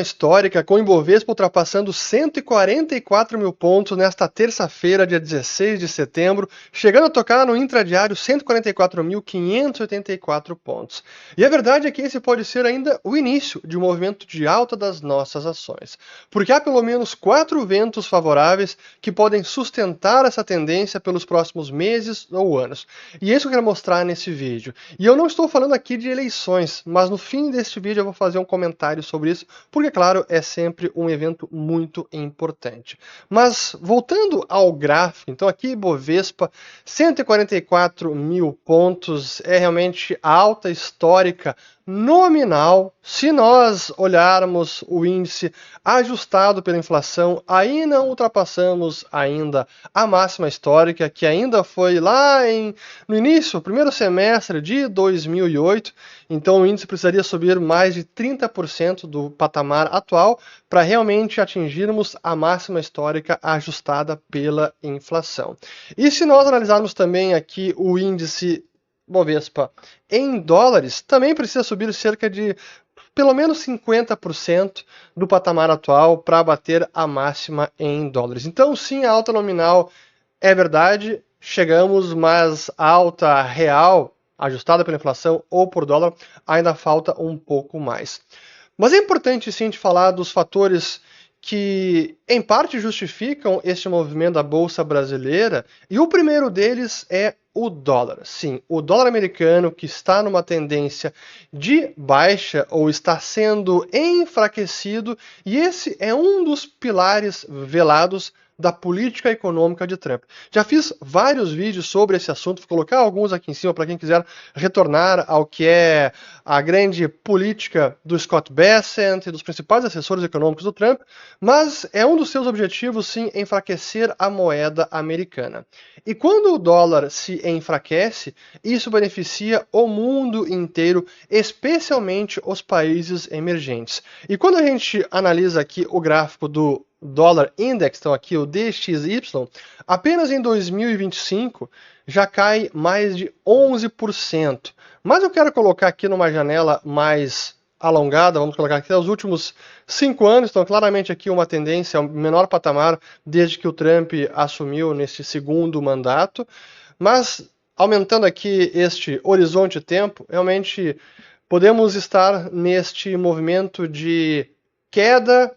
histórica, com o Ibovespa ultrapassando 144 mil pontos nesta terça-feira, dia 16 de setembro, chegando a tocar no intradiário 144.584 pontos. E a verdade é que esse pode ser ainda o início de um movimento de alta das nossas ações, porque há pelo menos 4 ventos favoráveis que podem sustentar essa tendência pelos próximos meses ou anos. E é isso que eu quero mostrar nesse vídeo. E eu não estou falando aqui de eleições, mas no fim deste vídeo eu vou fazer um comentário sobre isso, porque, claro, é sempre um evento muito importante. Mas, voltando ao gráfico, então aqui Ibovespa, 144 mil pontos, é realmente a alta histórica nominal. Se nós olharmos o índice ajustado pela inflação, aí não ultrapassamos ainda a máxima histórica, que ainda foi lá no início, primeiro semestre de 2008, então o índice precisaria subir mais de 30% do patamar atual para realmente atingirmos a máxima histórica ajustada pela inflação. E se nós analisarmos também aqui o índice Bovespa em dólares, também precisa subir cerca de pelo menos 50% do patamar atual para bater a máxima em dólares. Então, sim, a alta nominal é verdade, chegamos, mas a alta real, ajustada pela inflação ou por dólar, ainda falta um pouco mais. Mas é importante, sim, de falar dos fatores que, em parte, justificam este movimento da Bolsa Brasileira, e o primeiro deles é o dólar. Sim, o dólar americano, que está numa tendência de baixa ou está sendo enfraquecido, e esse é um dos pilares velados da política econômica de Trump. Já fiz vários vídeos sobre esse assunto, vou colocar alguns aqui em cima para quem quiser retornar ao que é a grande política do Scott Bessent e dos principais assessores econômicos do Trump, mas é um dos seus objetivos, sim, enfraquecer a moeda americana. E quando o dólar se enfraquece, isso beneficia o mundo inteiro, especialmente os países emergentes. E quando a gente analisa aqui o gráfico do Dollar Index, então aqui o DXY, apenas em 2025 já cai mais de 11%. Mas eu quero colocar aqui numa janela mais alongada, vamos colocar aqui os últimos 5 anos, então claramente aqui uma tendência ao menor patamar desde que o Trump assumiu nesse segundo mandato, mas aumentando aqui este horizonte de tempo, realmente podemos estar neste movimento de queda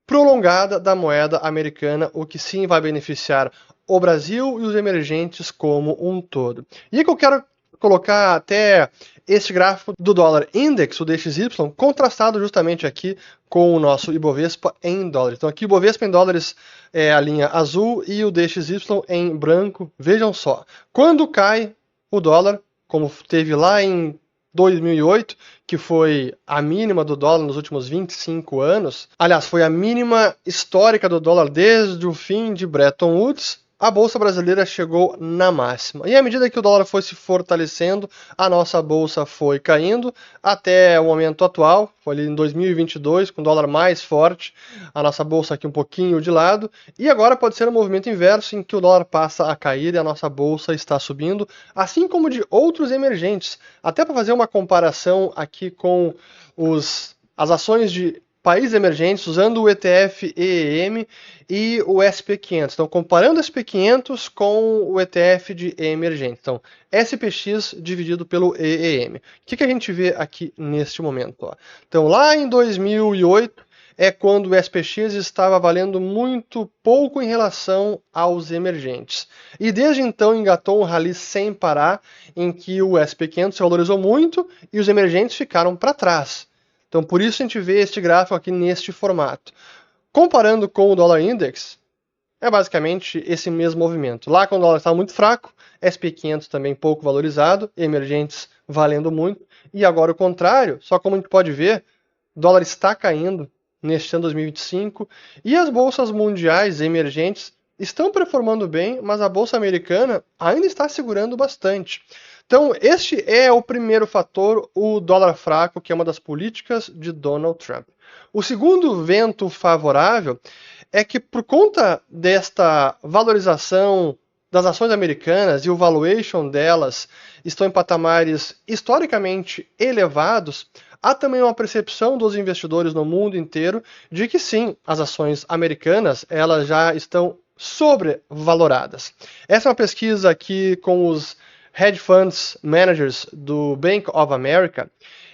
prolongada da moeda americana, o que sim vai beneficiar o Brasil e os emergentes como um todo. E é que eu quero colocar até este gráfico do dólar index, o DXY, contrastado justamente aqui com o nosso Ibovespa em dólares. Então aqui o Ibovespa em dólares é a linha azul e o DXY em branco. Vejam só, quando cai o dólar, como teve lá em 2008, que foi a mínima do dólar nos últimos 25 anos, aliás, foi a mínima histórica do dólar desde o fim de Bretton Woods, a Bolsa Brasileira chegou na máxima. E à medida que o dólar foi se fortalecendo, a nossa Bolsa foi caindo até o momento atual, foi ali em 2022, com o dólar mais forte, a nossa Bolsa aqui um pouquinho de lado, e agora pode ser um movimento inverso em que o dólar passa a cair e a nossa Bolsa está subindo, assim como de outros emergentes. Até para fazer uma comparação aqui com as ações de países emergentes, usando o ETF EEM e o SP500. Então, comparando o SP500 com o ETF de emergente. Então, SPX dividido pelo EEM. O que a gente vê aqui neste momento? Ó? Então, lá em 2008 é quando o SPX estava valendo muito pouco em relação aos emergentes. E desde então engatou um rally sem parar, em que o SP500 se valorizou muito e os emergentes ficaram para trás. Então, por isso a gente vê este gráfico aqui neste formato. Comparando com o dólar index, é basicamente esse mesmo movimento. Lá, quando o dólar estava muito fraco, SP500 também pouco valorizado, emergentes valendo muito. E agora o contrário, só como a gente pode ver, o dólar está caindo neste ano 2025 e as bolsas mundiais emergentes estão performando bem, mas a bolsa americana ainda está segurando bastante. Então, este é o primeiro fator, o dólar fraco, que é uma das políticas de Donald Trump. O segundo vento favorável é que, por conta desta valorização das ações americanas e o valuation delas estão em patamares historicamente elevados, há também uma percepção dos investidores no mundo inteiro de que sim, as ações americanas elas já estão sobrevaloradas. Essa é uma pesquisa aqui com os hedge funds managers do Bank of America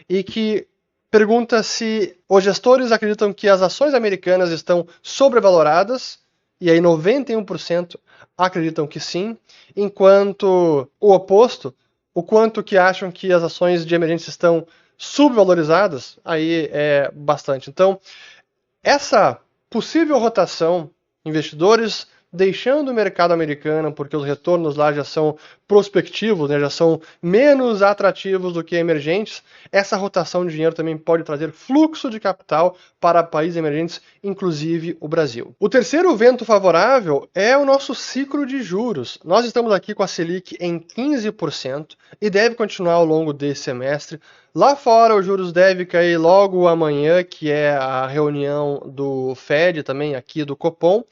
e que pergunta se os gestores acreditam que as ações americanas estão sobrevaloradas, e aí 91% acreditam que sim, enquanto o oposto, o quanto que acham que as ações de emergência estão subvalorizadas, aí é bastante. Então, essa possível rotação, investidores deixando o mercado americano porque os retornos lá já são prospectivos, né, já são menos atrativos do que emergentes, essa rotação de dinheiro também pode trazer fluxo de capital para países emergentes, inclusive o Brasil. O terceiro vento favorável é o nosso ciclo de juros. Nós estamos aqui com a Selic em 15% e deve continuar ao longo desse semestre. Lá fora, os juros devem cair logo amanhã, que é a reunião do Fed, também aqui do Copom.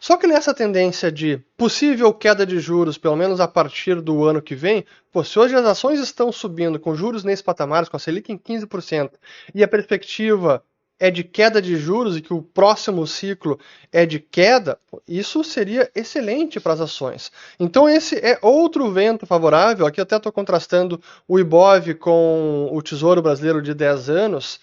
Só que nessa tendência de possível queda de juros, pelo menos a partir do ano que vem, se hoje as ações estão subindo com juros nesses patamares, com a Selic em 15%, e a perspectiva é de queda de juros e que o próximo ciclo é de queda, isso seria excelente para as ações. Então esse é outro vento favorável. Aqui eu até estou contrastando o Ibov com o Tesouro Brasileiro de 10 anos,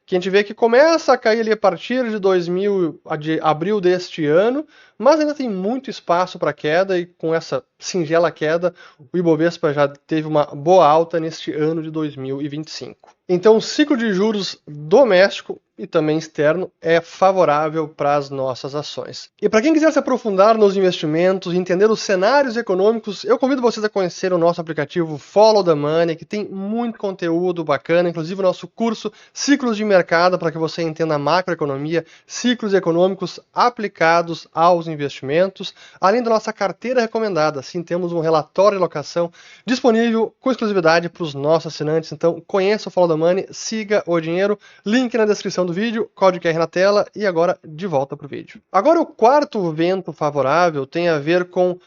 que a gente vê que começa a cair ali a partir de abril deste ano, mas ainda tem muito espaço para queda, e com essa singela queda, o Ibovespa já teve uma boa alta neste ano de 2025. Então, o ciclo de juros doméstico e também externo é favorável para as nossas ações. E para quem quiser se aprofundar nos investimentos e entender os cenários econômicos, eu convido vocês a conhecer o nosso aplicativo Follow the Money, que tem muito conteúdo bacana, inclusive o nosso curso Ciclos de Mercado, para que você entenda a macroeconomia, ciclos econômicos aplicados aos investimentos, além da nossa carteira recomendada. Sim, temos um relatório de alocação disponível com exclusividade para os nossos assinantes. Então, conheça o Follow the Money, siga o dinheiro, link na descrição do vídeo, código QR na tela, e agora de volta para o vídeo. Agora, o quarto vento favorável tem a ver com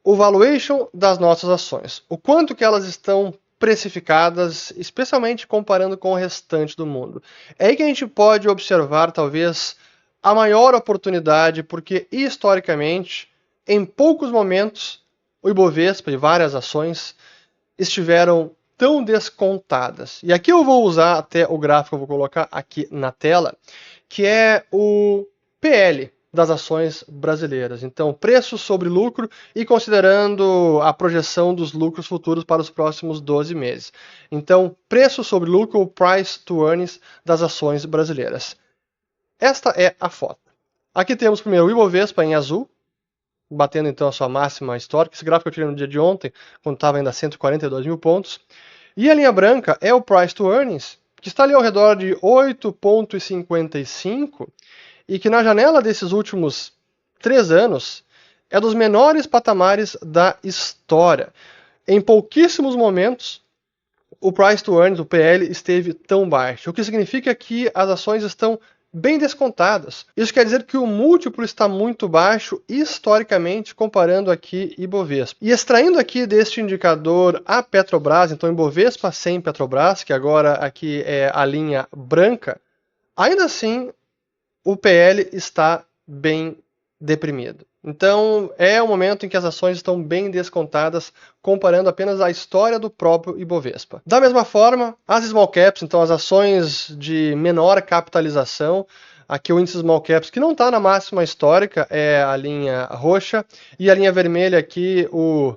o valuation das nossas ações. O quanto que elas estão precificadas, especialmente comparando com o restante do mundo. É aí que a gente pode observar, talvez, a maior oportunidade, porque historicamente, em poucos momentos, o Ibovespa e várias ações estiveram tão descontadas. E aqui eu vou usar até o gráfico que eu vou colocar aqui na tela, que é o PL das ações brasileiras. Então, preço sobre lucro e considerando a projeção dos lucros futuros para os próximos 12 meses. Então, preço sobre lucro, ou price to earnings das ações brasileiras. Esta é a foto. Aqui temos primeiro o Ibovespa em azul, batendo então a sua máxima histórica. Esse gráfico eu tirei no dia de ontem, quando estava ainda a 142 mil pontos. E a linha branca é o price to earnings, que está ali ao redor de 8,55 e que na janela desses últimos 3 anos é dos menores patamares da história. Em pouquíssimos momentos, o price to earnings, o PL, esteve tão baixo, o que significa que as ações estão bem descontadas. Isso quer dizer que o múltiplo está muito baixo historicamente, comparando aqui Ibovespa. E extraindo aqui deste indicador a Petrobras, então Ibovespa sem Petrobras, que agora aqui é a linha branca, ainda assim o PL está bem deprimido. Então é o momento em que as ações estão bem descontadas, comparando apenas a história do próprio Ibovespa. Da mesma forma, as small caps, então as ações de menor capitalização, aqui o índice small caps, que não está na máxima histórica, é a linha roxa, e a linha vermelha aqui, o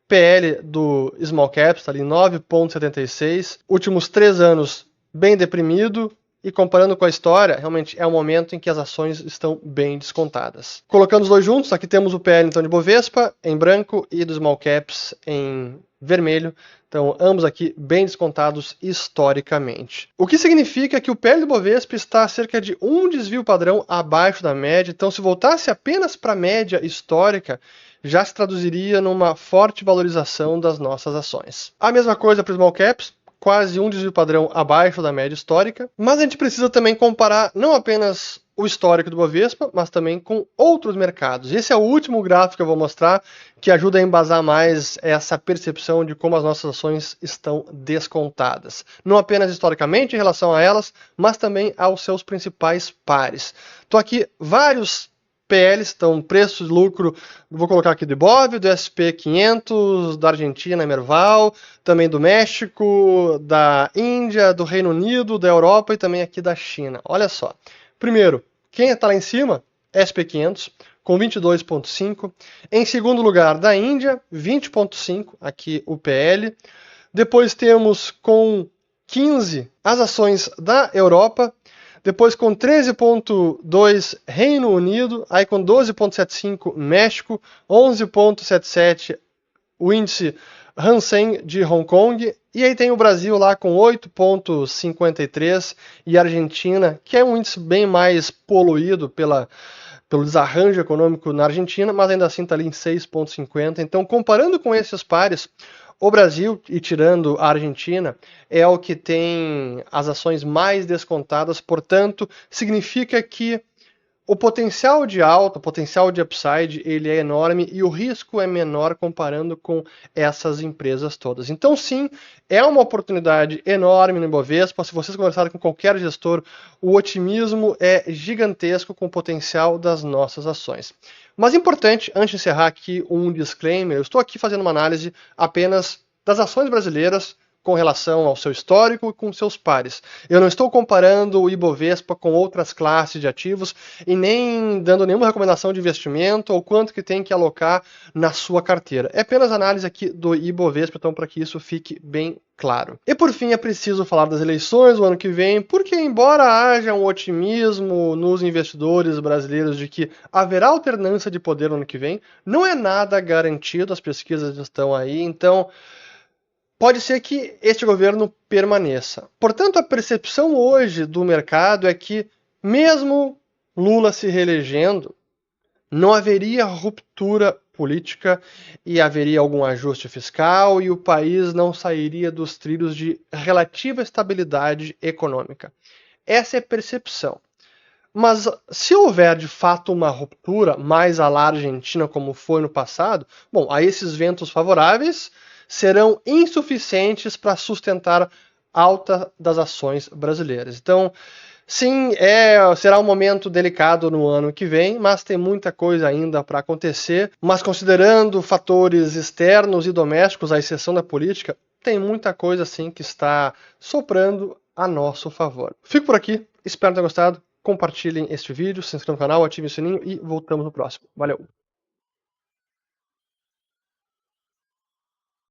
PL do small caps, está ali 9,76, últimos 3 anos bem deprimido. E comparando com a história, realmente é um momento em que as ações estão bem descontadas. Colocando os dois juntos, aqui temos o PL então de Bovespa em branco e do Small Caps em vermelho. Então, ambos aqui bem descontados historicamente. O que significa que o PL do Bovespa está a cerca de um desvio padrão abaixo da média. Então, se voltasse apenas para a média histórica, já se traduziria numa forte valorização das nossas ações. A mesma coisa para o Small Caps, quase um desvio padrão abaixo da média histórica, mas a gente precisa também comparar não apenas o histórico do Bovespa, mas também com outros mercados. Esse é o último gráfico que eu vou mostrar, que ajuda a embasar mais essa percepção de como as nossas ações estão descontadas. Não apenas historicamente em relação a elas, mas também aos seus principais pares. Estou aqui vários PLs, então preço de lucro, vou colocar aqui do Ibov, do SP500, da Argentina, Merval, também do México, da Índia, do Reino Unido, da Europa e também aqui da China. Olha só. Primeiro, quem está lá em cima? SP500, com 22,5. Em segundo lugar, da Índia, 20,5, aqui o PL. Depois temos com 15 as ações da Europa. Depois com 13,2 Reino Unido. Aí com 12,75 México. 11,77 o índice Hang Seng de Hong Kong, e aí tem o Brasil lá com 8,53 e a Argentina, que é um índice bem mais poluído pelo desarranjo econômico na Argentina, mas ainda assim está ali em 6,50. Então, comparando com esses pares, o Brasil, e tirando a Argentina, é o que tem as ações mais descontadas, portanto, significa que o potencial de alta, o potencial de upside, ele é enorme e o risco é menor comparando com essas empresas todas. Então, sim, é uma oportunidade enorme no Ibovespa. Se vocês conversarem com qualquer gestor, o otimismo é gigantesco com o potencial das nossas ações. Mas importante, antes de encerrar aqui um disclaimer, eu estou aqui fazendo uma análise apenas das ações brasileiras com relação ao seu histórico e com seus pares. Eu não estou comparando o Ibovespa com outras classes de ativos e nem dando nenhuma recomendação de investimento ou quanto que tem que alocar na sua carteira. É apenas análise aqui do Ibovespa, então para que isso fique bem claro. E por fim, é preciso falar das eleições do ano que vem, porque embora haja um otimismo nos investidores brasileiros de que haverá alternância de poder no ano que vem, não é nada garantido, as pesquisas estão aí, então pode ser que este governo permaneça. Portanto, a percepção hoje do mercado é que, mesmo Lula se reelegendo, não haveria ruptura política e haveria algum ajuste fiscal e o país não sairia dos trilhos de relativa estabilidade econômica. Essa é a percepção. Mas se houver de fato uma ruptura mais à la Argentina como foi no passado, bom, aí esses ventos favoráveis serão insuficientes para sustentar alta das ações brasileiras. Então, sim, será um momento delicado no ano que vem, mas tem muita coisa ainda para acontecer. Mas considerando fatores externos e domésticos, à exceção da política, tem muita coisa sim que está soprando a nosso favor. Fico por aqui, espero ter gostado. Compartilhem este vídeo, se inscrevam no canal, ativem o sininho e voltamos no próximo. Valeu!